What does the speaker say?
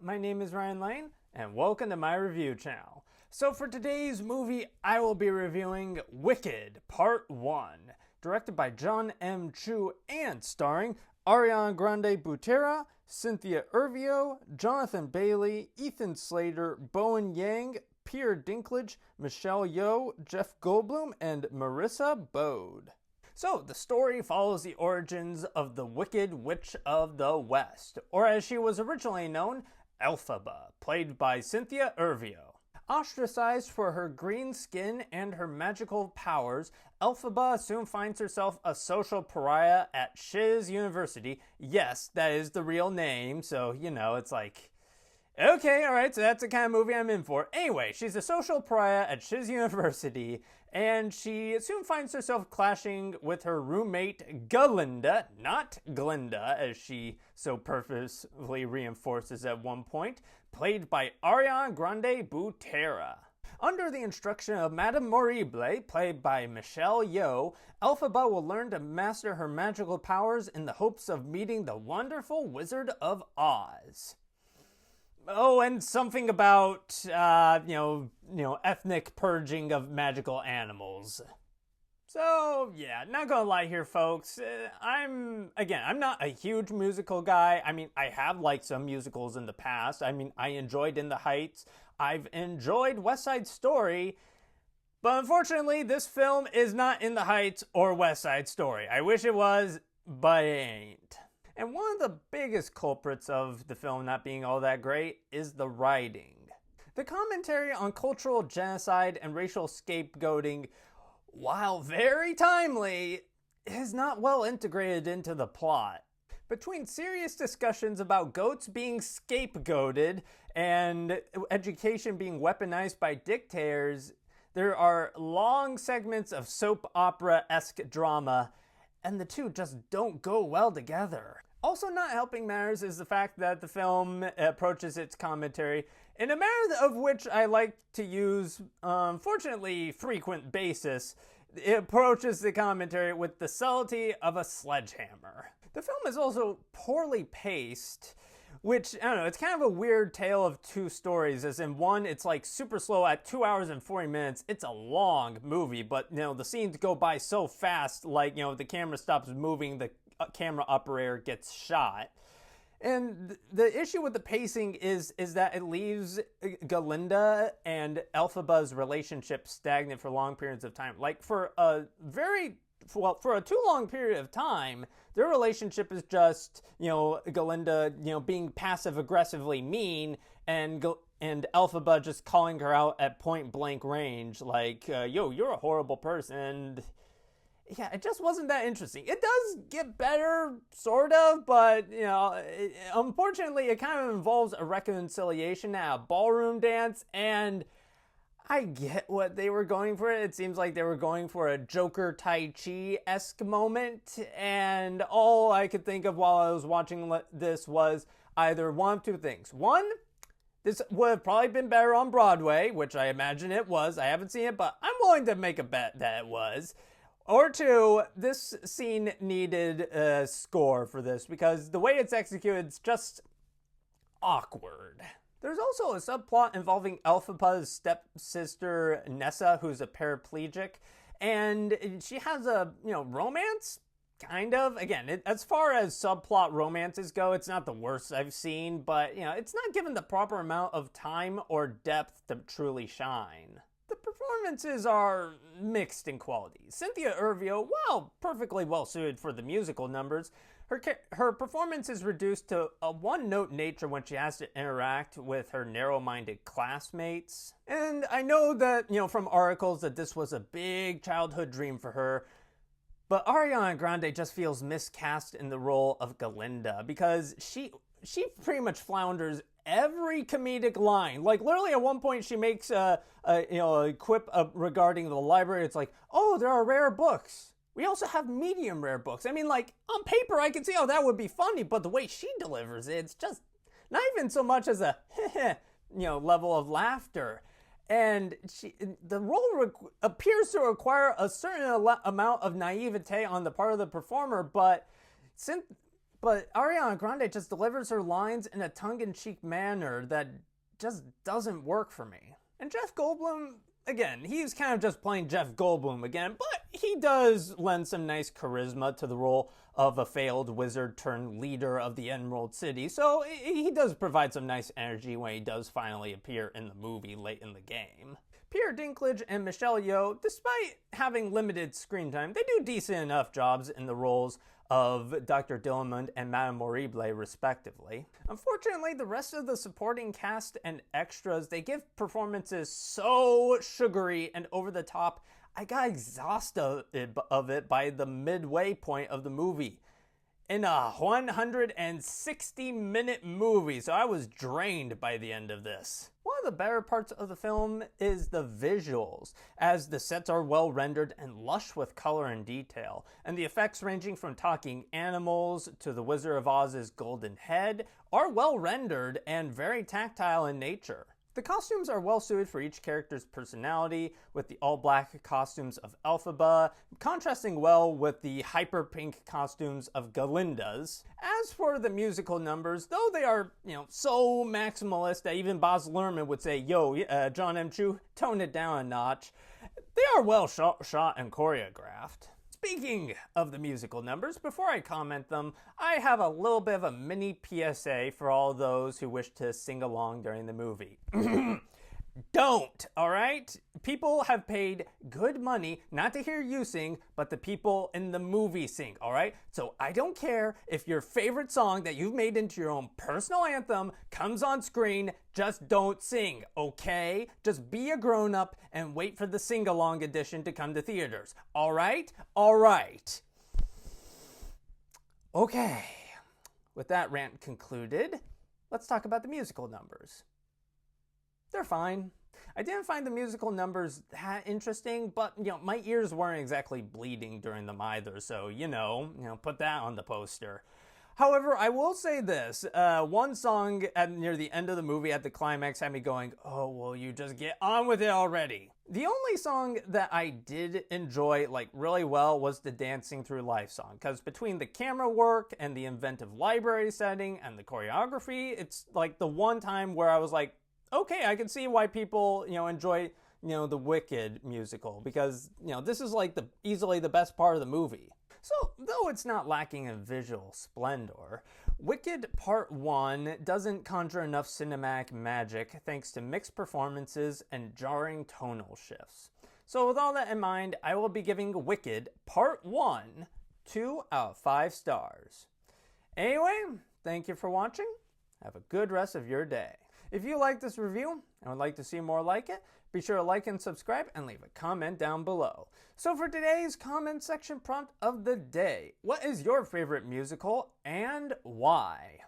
my name is Ryan Lane, and welcome to my review channel. So for today's movie, I will be reviewing Wicked Part 1, directed by Jon M and starring Ariana Grande-Butera, Cynthia Erivo, Jonathan Bailey, Ethan Slater, Bowen Yang, Peter Dinklage, Yeoh, Jeff Goldblum, and Marissa Bode. So, the story follows the origins of the Wicked Witch of the West, or as she was originally known, Elphaba, played by Cynthia Erivo. Ostracized for her green skin and her magical powers, Elphaba soon finds herself a social pariah at Shiz University. Yes, that is the real name, so, it's like, okay, alright, so that's the kind of movie I'm in for. Anyway, she's a social pariah at Shiz University, and she soon finds herself clashing with her roommate, Galinda, not Glinda, as she so purposefully reinforces at one point, played by Ariana Grande-Butera. Under the instruction of Madame Morrible, played by Yeoh, Elphaba will learn to master her magical powers in the hopes of meeting the wonderful Wizard of Oz. Oh, and something about, ethnic purging of magical animals. So, yeah, not gonna lie here, folks. I'm not a huge musical guy. I have liked some musicals in the past. I enjoyed In the Heights. I've enjoyed West Side Story. But unfortunately, this film is not In the Heights or West Side Story. I wish it was, but it ain't. And one of the biggest culprits of the film not being all that great is the writing. The commentary on cultural genocide and racial scapegoating, while very timely, is not well integrated into the plot. Between serious discussions about goats being scapegoated and education being weaponized by dictators, there are long segments of soap opera-esque drama, and the two just don't go well together. Also not helping matters is the fact that the film approaches its commentary in a manner of which I like to use, fortunately, frequent basis. It approaches the commentary with the subtlety of a sledgehammer. The film is also poorly paced, which, I don't know, it's kind of a weird tale of two stories, as in one, it's like super slow at 2 hours and 40 minutes. It's a long movie, but, the scenes go by so fast, like, the camera stops moving, the camera operator gets shot. And the issue with the pacing is that it leaves Galinda and Elphaba's relationship stagnant for long periods of time. Like, for a too long period of time, their relationship is just, Galinda, being passive-aggressively mean, and Elphaba just calling her out at point-blank range, like, yo, you're a horrible person. Yeah, it just wasn't that interesting. It does get better, sort of, but, unfortunately, it kind of involves a reconciliation at a ballroom dance, and I get what they were going for. It seems like they were going for a Joker Tai Chi-esque moment, and all I could think of while I was watching this was either one of two things. One, this would have probably been better on Broadway, which I imagine it was. I haven't seen it, but I'm willing to make a bet that it was. Or two, this scene needed a score for this, because the way it's executed is just awkward. There's also a subplot involving Elphaba's stepsister, Nessa, who's a paraplegic, and she has a, romance? Kind of. Again, as far as subplot romances go, it's not the worst I've seen, but, it's not given the proper amount of time or depth to truly shine. The performances are mixed in quality. Cynthia Erivo, while perfectly well suited for the musical numbers, her performance is reduced to a one-note nature when she has to interact with her narrow-minded classmates. And I know that, from articles that this was a big childhood dream for her, but Ariana Grande just feels miscast in the role of Galinda, because she pretty much flounders every comedic line. Like, literally at one point she makes a quip regarding the library. It's like, oh, there are rare books. We also have medium rare books. On paper I can see, that would be funny, but the way she delivers it, it's just not even so much as a level of laughter. And the role appears to require a certain amount of naivete on the part of the performer, but But Ariana Grande just delivers her lines in a tongue-in-cheek manner that just doesn't work for me. And Jeff Goldblum, again, he's kind of just playing Jeff Goldblum again, but he does lend some nice charisma to the role of a failed wizard turned leader of the Emerald City, so he does provide some nice energy when he does finally appear in the movie late in the game. Peter Dinklage and Michelle Yeoh, despite having limited screen time, they do decent enough jobs in the roles of Dr. Dillamond and Madame Horrible, respectively. Unfortunately, the rest of the supporting cast and extras, they give performances so sugary and over the top, I got exhausted of it by the midway point of the movie. In a 160-minute movie, so I was drained by the end of this. One of the better parts of the film is the visuals, as the sets are well rendered and lush with color and detail, and the effects ranging from talking animals to the Wizard of Oz's golden head are well rendered and very tactile in nature. The costumes are well suited for each character's personality, with the all-black costumes of Elphaba contrasting well with the hyper-pink costumes of Galinda's. As for the musical numbers, though they are, so maximalist that even Baz Luhrmann would say, yo, Jon M, tone it down a notch, they are well shot and choreographed. Speaking of the musical numbers, before I comment them, I have a little bit of a mini PSA for all those who wish to sing along during the movie. Don't, alright? People have paid good money not to hear you sing, but the people in the movie sing, alright? So I don't care if your favorite song that you've made into your own personal anthem comes on screen, just don't sing, okay? Just be a grown-up and wait for the sing-along edition to come to theaters, alright? Alright. Okay, with that rant concluded, let's talk about the musical numbers. They're fine. I didn't find the musical numbers that interesting, but, my ears weren't exactly bleeding during them either, so, put that on the poster. However, I will say this, one song near the end of the movie at the climax had me going, oh, will you just get on with it already? The only song that I did enjoy, really well was the Dancing Through Life song, because between the camera work and the inventive library setting and the choreography, it's, the one time where I was like, okay, I can see why people, enjoy, the Wicked musical, because, this is easily the best part of the movie. So, though it's not lacking in visual splendor, Wicked Part 1 doesn't conjure enough cinematic magic thanks to mixed performances and jarring tonal shifts. So with all that in mind, I will be giving Wicked Part 1 2 out of 5 stars. Anyway, thank you for watching. Have a good rest of your day. If you like this review and would like to see more like it, be sure to like and subscribe and leave a comment down below. So for today's comment section prompt of the day, what is your favorite musical and why?